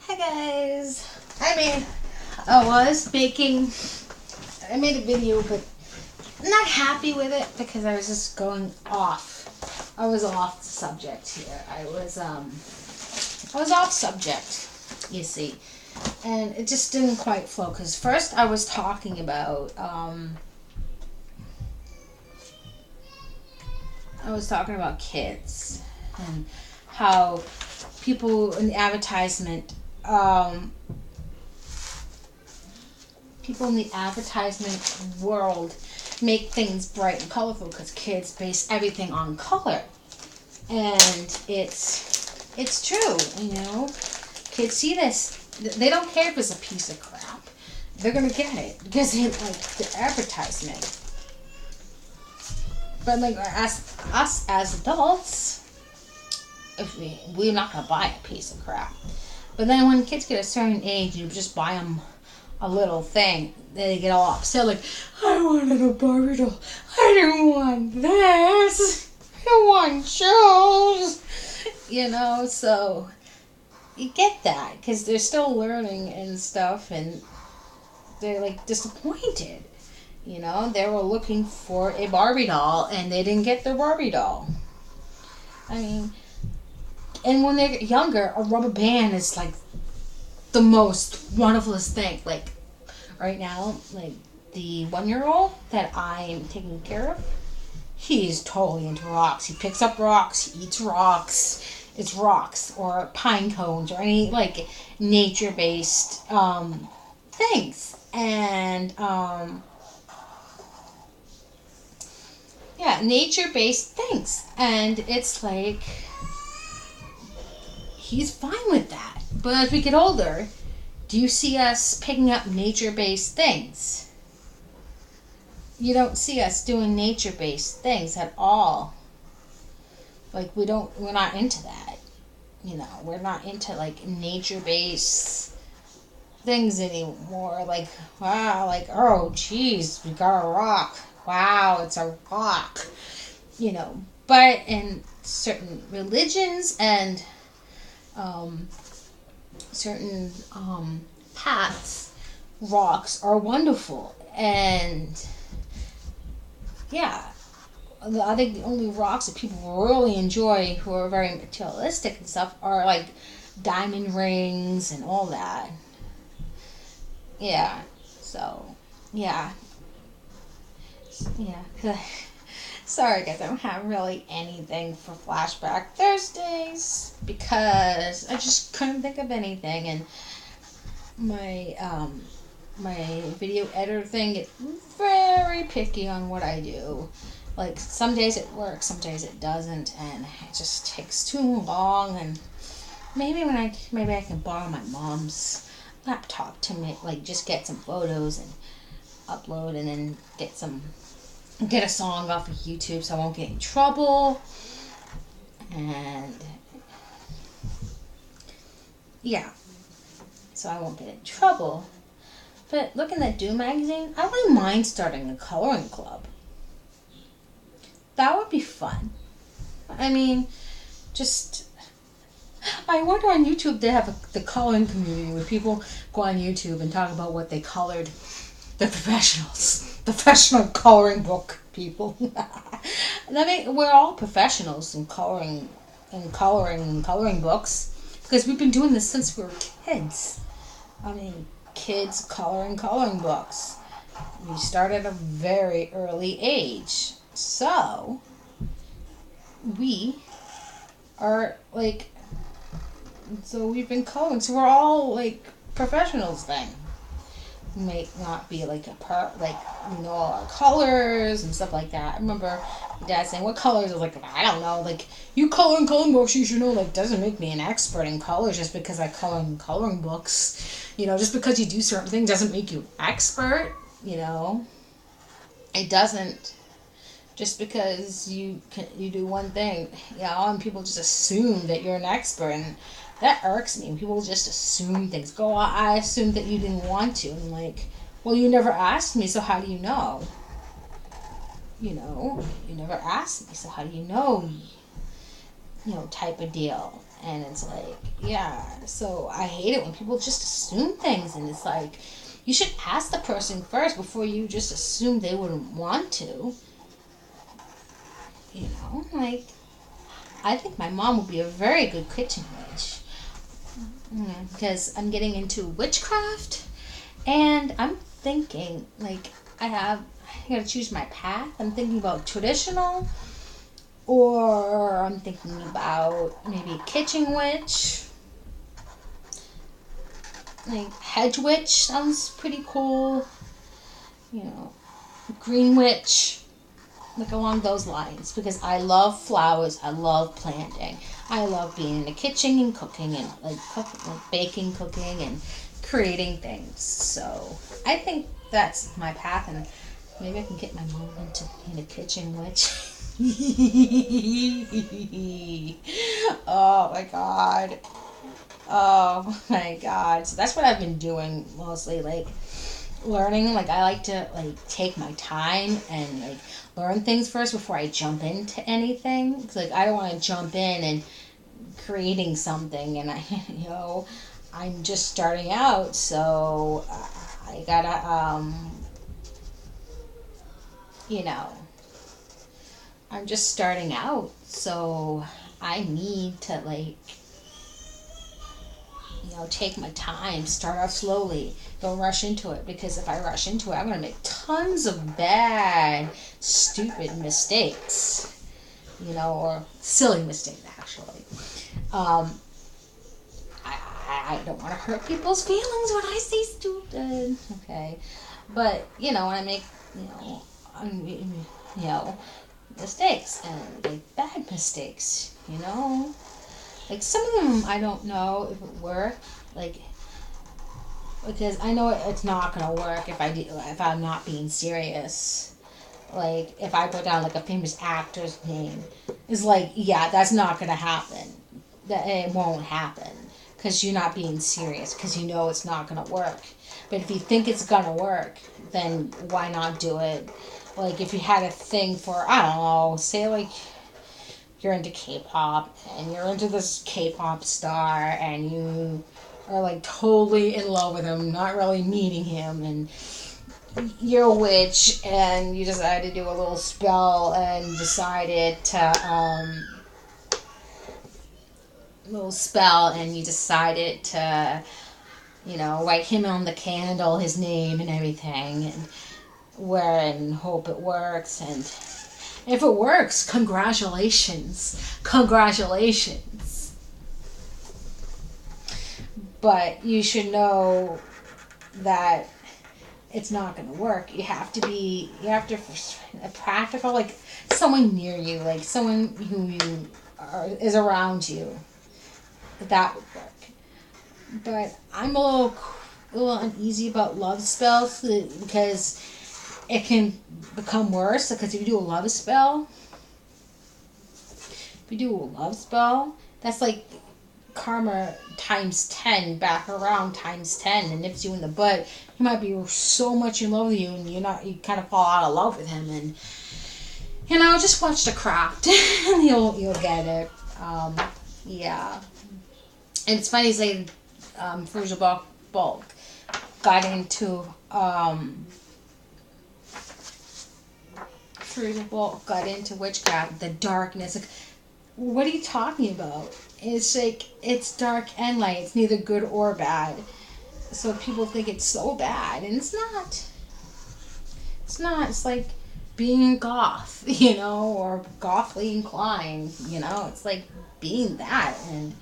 Hi guys. I made a video, but I'm not happy with it because I was just going off. I was off subject here. I was off subject, you see. And it just didn't quite flow because first I was talking about kids and how people in the advertisement world make things bright and colorful because kids base everything on color, and it's true. Kids see this, they don't care if it's a piece of crap, they're gonna get it because they like the advertisement. But like us as adults, if we're not gonna buy a piece of crap. But then when kids get a certain age, you just buy them a little thing, they get all upset like, I wanted a Barbie doll, I didn't want this, I want shoes, so you get that because they're still learning and stuff, and they're like disappointed. They were looking for a Barbie doll and they didn't get their Barbie doll. And when they're younger, a rubber band is like the most wonderfulest thing. Like right now, like the 1-year-old that I'm taking care of, he's totally into rocks. He picks up rocks, he eats rocks. It's rocks or pine cones or any like nature-based things. And nature-based things. And it's like he's fine with that. But as we get older, do you see us picking up nature-based things? You don't see us doing nature-based things at all. Like we're not into that. We're not into like nature-based things anymore. Like, wow, like, oh geez, we got a rock. Wow, it's a rock. But in certain religions and certain paths, rocks are wonderful. And I think the only rocks that people really enjoy who are very materialistic and stuff are like diamond rings and all that. Sorry guys, I don't have really anything for Flashback Thursdays because I just couldn't think of anything, and my video editor thing gets very picky on what I do. Like some days it works, some days it doesn't, and it just takes too long. And maybe I can borrow my mom's laptop to make, like, just get some photos and upload, and then get a song off of YouTube so I won't get in trouble. And so I won't get in trouble. But looking at Do magazine, I wouldn't mind starting a coloring club. That would be fun. I wonder on YouTube they have the coloring community where people go on YouTube and talk about what they colored. The professional coloring book people. We're all professionals in coloring books because we've been doing this since we were kids. Kids coloring books. We start at a very early age. So we are like, we've been coloring. So we're all like professionals then. May not be like all our colors and stuff like that. I remember my dad saying, what colors? I was like, I don't know. Like, you color in coloring books, you should know. Like, doesn't make me an expert in colors just because I color in coloring books. Just because you do certain things doesn't make you expert. It doesn't. Just because you do one thing, and people just assume that you're an expert, and that irks me. People just assume things. I assumed that you didn't want to. And I'm like, well, you never asked me, so how do you know? You never asked me, so how do you know? Type of deal. And it's like, yeah. So I hate it when people just assume things, and it's like, you should ask the person first before you just assume they wouldn't want to. You know, like, I think my mom would be a very good kitchen witch. Because I'm getting into witchcraft, and I'm thinking, like, I gotta choose my path. I'm thinking about traditional, or I'm thinking about maybe kitchen witch. Like, hedge witch sounds pretty cool. You know, green witch, like along those lines. Because I love flowers, I love planting, I love being in the kitchen and cooking and like baking, cooking, and creating things. So I think that's my path, and maybe I can get my mom into being a kitchen witch. Oh my god. Oh my god. So that's what I've been doing mostly, like learning. Like, I like to like take my time and like learn things first before I jump into anything. It's like, I don't want to jump in and creating something, and I'm just starting out, so I gotta you know I'm just starting out, so I need to like take my time, start off slowly, don't rush into it, because if I rush into it, I'm gonna make tons of bad, stupid mistakes, or silly mistakes actually. um I don't want to hurt people's feelings when I say stupid, okay? But when I make you know you know mistakes, and like bad mistakes, like some of them I don't know if it work, like, because I know it's not gonna work if I'm not being serious. Like, if I put down like a famous actor's name, it's like, yeah, that's not gonna happen. That it won't happen because you're not being serious, because it's not gonna work. But if you think it's gonna work, then why not do it? Like, if you had a thing for, I don't know, say like you're into K-pop and you're into this K-pop star and you are like totally in love with him, not really meeting him, and you're a witch and you decided to do a little spell and decided to write him on the candle, his name and everything, and hope it works. And if it works, congratulations. But you should know that it's not going to work. You have to a practical, like someone near you, like someone who is around you. That would work. But I'm a little uneasy about love spells, because it can become worse. Because if you do a love spell, that's like karma times 10 back around times 10, and nips you in the butt. He might be so much in love with you, and you kind of fall out of love with him, and just watch The Craft and you'll get it. Yeah. And it's funny, say Fairuza Balk got into witchcraft, the darkness. Like, what are you talking about? It's like, it's dark and light. It's neither good or bad. So people think it's so bad, and it's not. It's not. It's like being a goth, or gothly inclined, It's like being that, and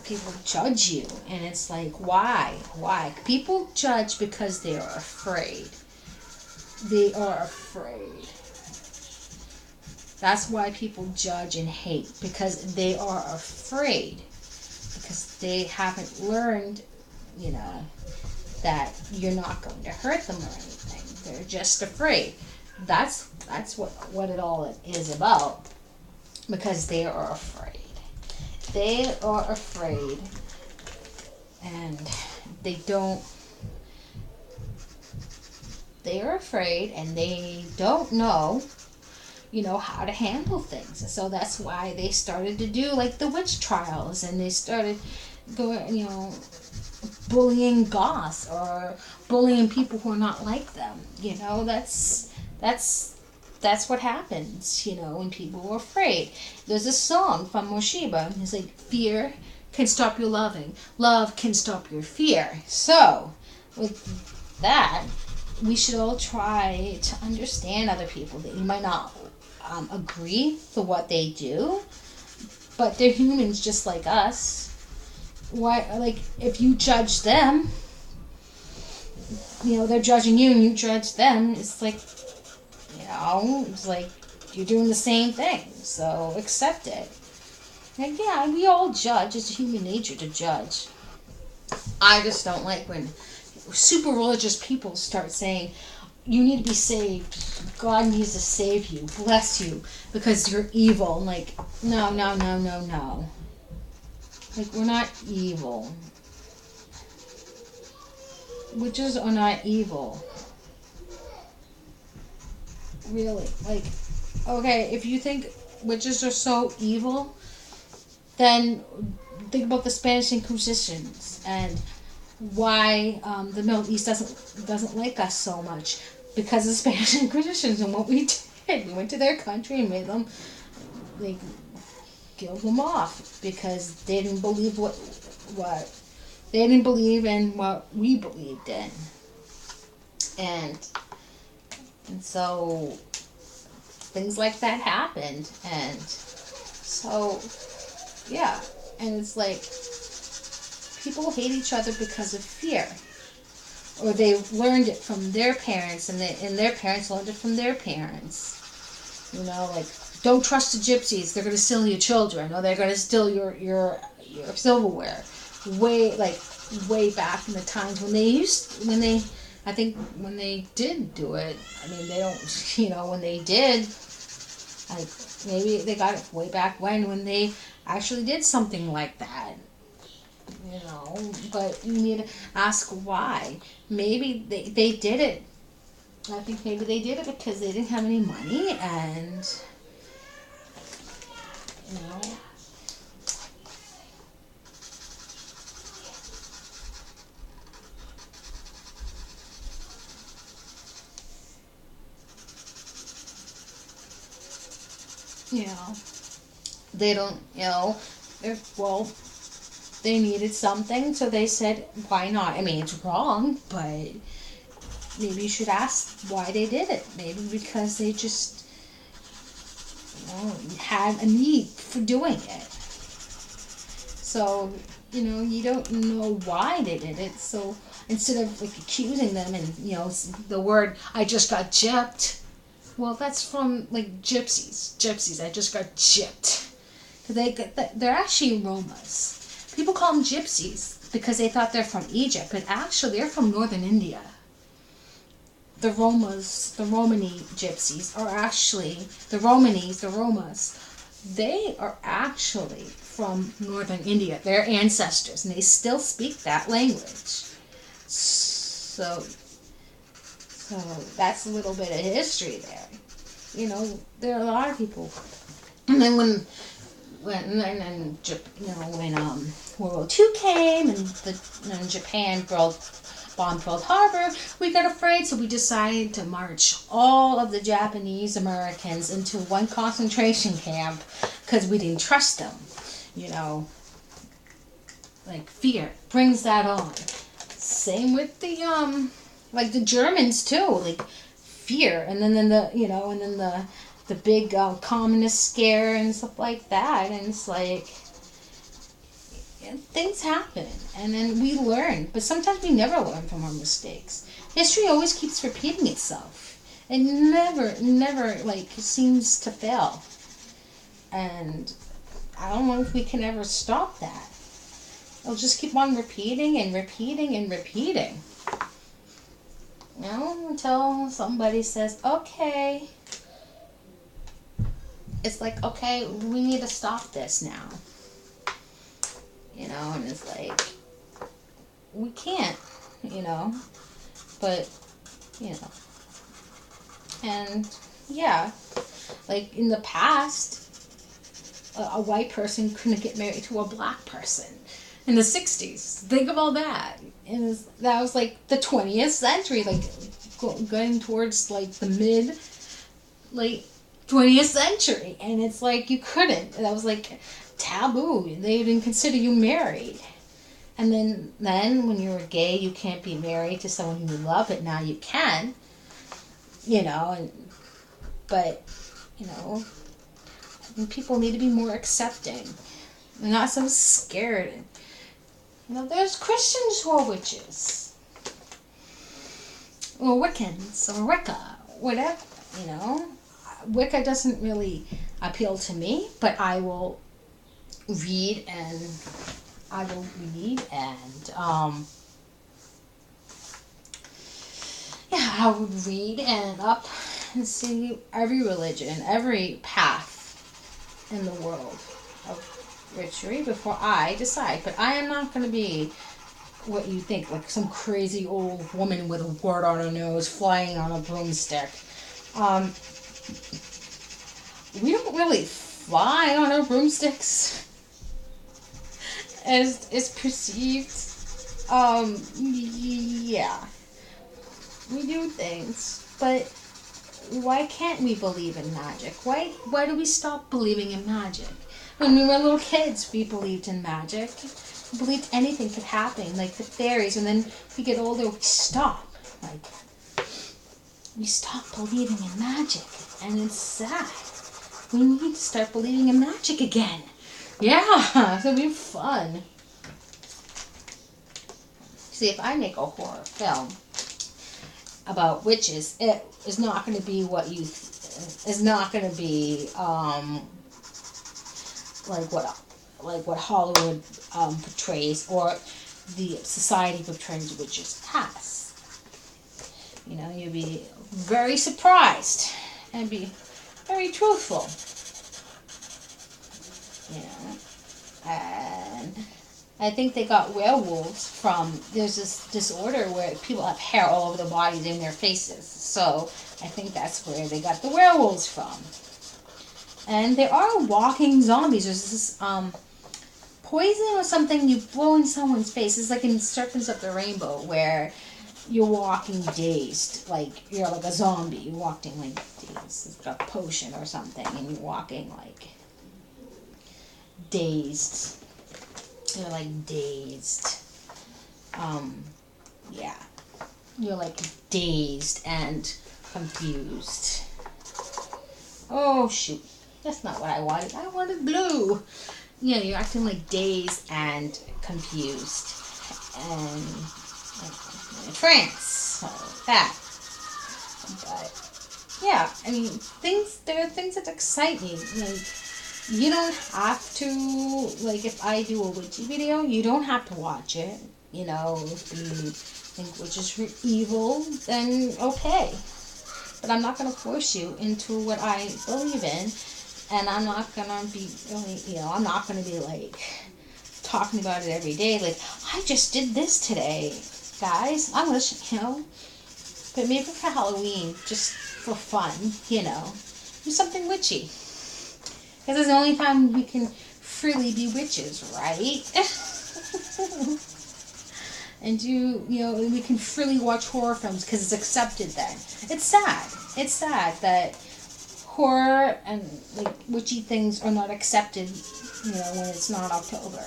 people judge you, and it's like, why? People judge because they are afraid. They are afraid. That's why people judge and hate, because they are afraid. Because they haven't learned, that you're not going to hurt them or anything. They're just afraid. That's what it all is about. Because they are afraid. They are afraid, and they are afraid, and they don't know. how to handle things. And so that's why they started to do like the witch trials, and they started going, bullying goths or bullying people who are not like them. That's what happens, when people are afraid. There's a song from Moshiba. It's like, fear can stop your loving. Love can stop your fear. So, with that, we should all try to understand other people. That you might not agree to what they do, but they're humans just like us. Why, like, if you judge them, they're judging you and you judge them, it's like, it's like you're doing the same thing. So accept it. Like, yeah, we all judge. It's human nature to judge. I just don't like when super religious people start saying, you need to be saved. God needs to save you, bless you, because you're evil. I'm like, no. Like, we're not evil. Witches are not evil. Really. Like, okay, if you think witches are so evil, then think about the Spanish Inquisitions and why the Middle East doesn't like us so much, because of the Spanish Inquisitions and what we did. We went to their country and made them, like, killed them off because they didn't believe what they didn't believe in what we believed in, and so things like that happened, and so yeah, and it's like people hate each other because of fear, or they learned it from their parents, and their parents learned it from their parents. Like, don't trust the gypsies. They're going to steal your children, or they're going to steal your silverware. Way back in the times when they did do it. I mean, they don't, when they did, like, maybe they got it way back when they actually did something like that. But you need to ask why. Maybe they did it. I think maybe they did it because they didn't have any money, and they don't, they needed something, so they said, why not? I mean, it's wrong, but maybe you should ask why they did it. Maybe because they just, had a need for doing it. So, you don't know why they did it. So instead of, like, accusing them and, the word, I just got gypped. Well, that's from, like, gypsies. Gypsies, I just got gypped. They're actually Romas. People call them gypsies because they thought they're from Egypt, but actually they're from northern India. The Romas, the Romani gypsies are actually, the Romas, they are actually from northern India. They're ancestors, and they still speak that language. So that's a little bit of history there. There are a lot of people. And then when World War II came and Japan bombed Pearl Harbor, we got afraid, so we decided to march all of the Japanese Americans into one concentration camp because we didn't trust them. Like, fear brings that on. Same with the like the Germans too, like fear, and then the big communist scare and stuff like that, and it's like, things happen, and then we learn, but sometimes we never learn from our mistakes. History always keeps repeating itself. It never like seems to fail, and I don't know if we can ever stop that. It'll just keep on repeating and repeating and repeating. Until somebody says, okay. It's like, okay, we need to stop this now. And it's like, we can't, but, and yeah. Like in the past, a white person couldn't get married to a black person in the 60s. Think of all that. And that was like the 20th century, like going towards like the late 20th century. And it's like you couldn't. That was like taboo. They didn't consider you married. And then when you were gay, you can't be married to someone you love, but now you can. But I think people need to be more accepting. They're not so scared. There's Christians who are witches. Or Wiccans, or Wicca, whatever, Wicca doesn't really appeal to me, but I will read and I would read and up and see every religion, every path in the world of witchery before I decide. But I am not going to be what you think, like some crazy old woman with a wart on her nose flying on a broomstick. We don't really fly on our broomsticks as is perceived. Yeah. We do things, but why can't we believe in magic? Why do we stop believing in magic? When we were little kids, we believed in magic. We believed anything could happen, like the fairies, and then we get older, we stop. We stop believing in magic, and it's sad. We need to start believing in magic again. Yeah, it'll be fun. See, if I make a horror film about witches, it is not going to be what you is not going to be like what Hollywood portrays or the society portrays witches as. You'd be very surprised and be very truthful. And I think they got werewolves from, there's this disorder where people have hair all over their bodies and their faces. So I think that's where they got the werewolves from. And there are walking zombies. There's this poison or something you blow in someone's face. It's like in Serpents of the Rainbow where you're walking dazed. Like you're like a zombie. You're walking like dazed. It's like a potion or something. And you're walking like dazed. You're like dazed. Yeah. You're like dazed and confused. Oh, shoot. That's not what I wanted. I wanted blue. Yeah, you're acting like dazed and confused. And in a trance. So that. But, yeah, I mean, there are things that excite me. Like, you don't have to, like, if I do a witchy video, you don't have to watch it. If you think witches are evil, then okay. But I'm not going to force you into what I believe in. And I'm not going to be really, I'm not going to be, like, talking about it every day. Like, I just did this today, guys. I'm going to, but maybe for Halloween, just for fun, do something witchy. Because it's the only time we can freely be witches, right? And we can freely watch horror films because it's accepted then. It's sad. It's sad that horror and like witchy things are not accepted, when it's not October.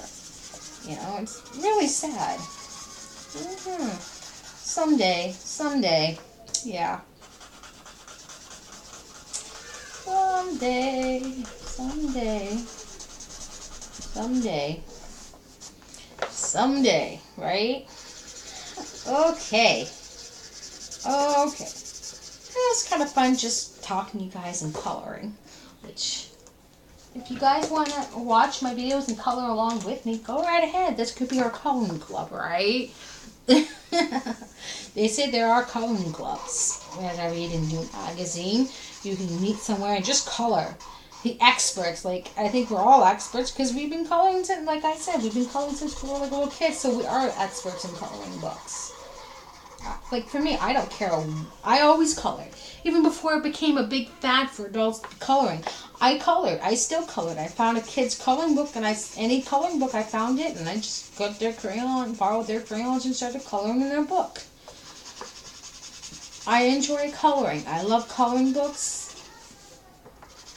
It's really sad. Someday, yeah. Someday, right? Okay. It was kind of fun just talking to you guys and coloring, which, if you guys want to watch my videos and color along with me, go right ahead. This could be our coloring club, right? They say there are coloring clubs. As I read in New Magazine, you can meet somewhere and just color. The experts, like, I think we're all experts because we've been coloring since, like I said, we've been coloring since we were like little kids, so we are experts in coloring books. Like for me, I don't care. I always colored. Even before it became a big fad for adults coloring, I colored. I still colored. I found a kid's coloring book, and any coloring book I found it, and I just got their crayon, borrowed their crayons, and started coloring in their book. I enjoy coloring. I love coloring books.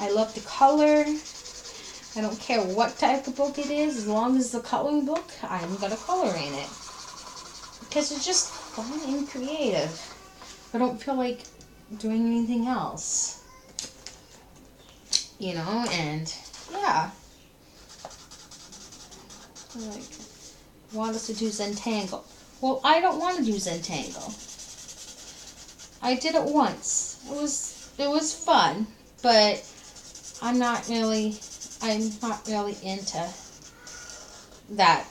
I love to color. I don't care what type of book it is, as long as the coloring book, I'm gonna color in it. Because it's just fun and creative. I don't feel like doing anything else. You know, and yeah. Like, want us to do Zentangle. Well, I don't want to do Zentangle. I did it once. It was fun, but I'm not really into that.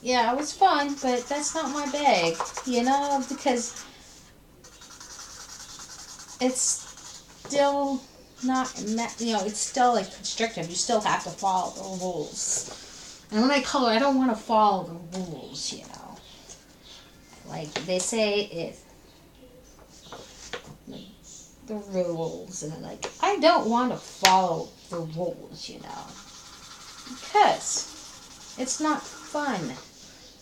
Yeah, it was fun, but that's not my bag, because it's still not, it's still like constrictive. You still have to follow the rules. And when I color, I don't want to follow the rules, Like they say, the rules, and I don't want to follow the rules, because it's not fun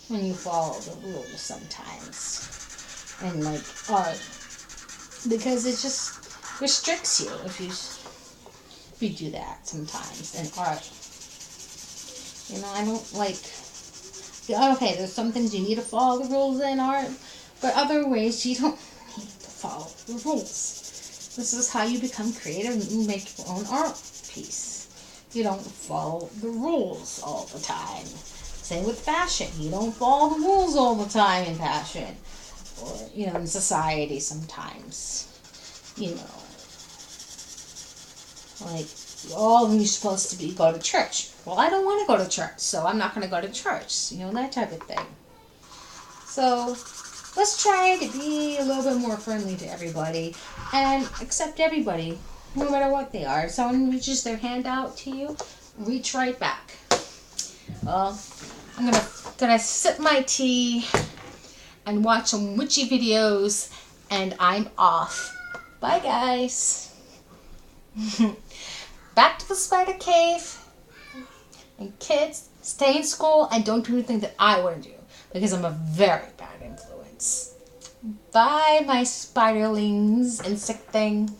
when you follow the rules sometimes, and because it just restricts you if you do that sometimes in art. I don't like. Okay, there's some things you need to follow the rules in art, but other ways you don't need to follow the rules. This is how you become creative and make your own art piece. You don't follow the rules all the time. Same with fashion. You don't follow the rules all the time in fashion. Or, in society sometimes. Like, you're supposed to go to church. Well, I don't want to go to church, so I'm not going to go to church. That type of thing. So, let's try to be a little bit more friendly to everybody and accept everybody, no matter what they are. If someone reaches their hand out to you, reach right back. Well, I'm gonna sip my tea and watch some witchy videos, and I'm off. Bye, guys. Back to the spider cave. And kids, stay in school and don't do anything that I want to do, because I'm a very bad influence. Bye, my spiderlings, insect thing.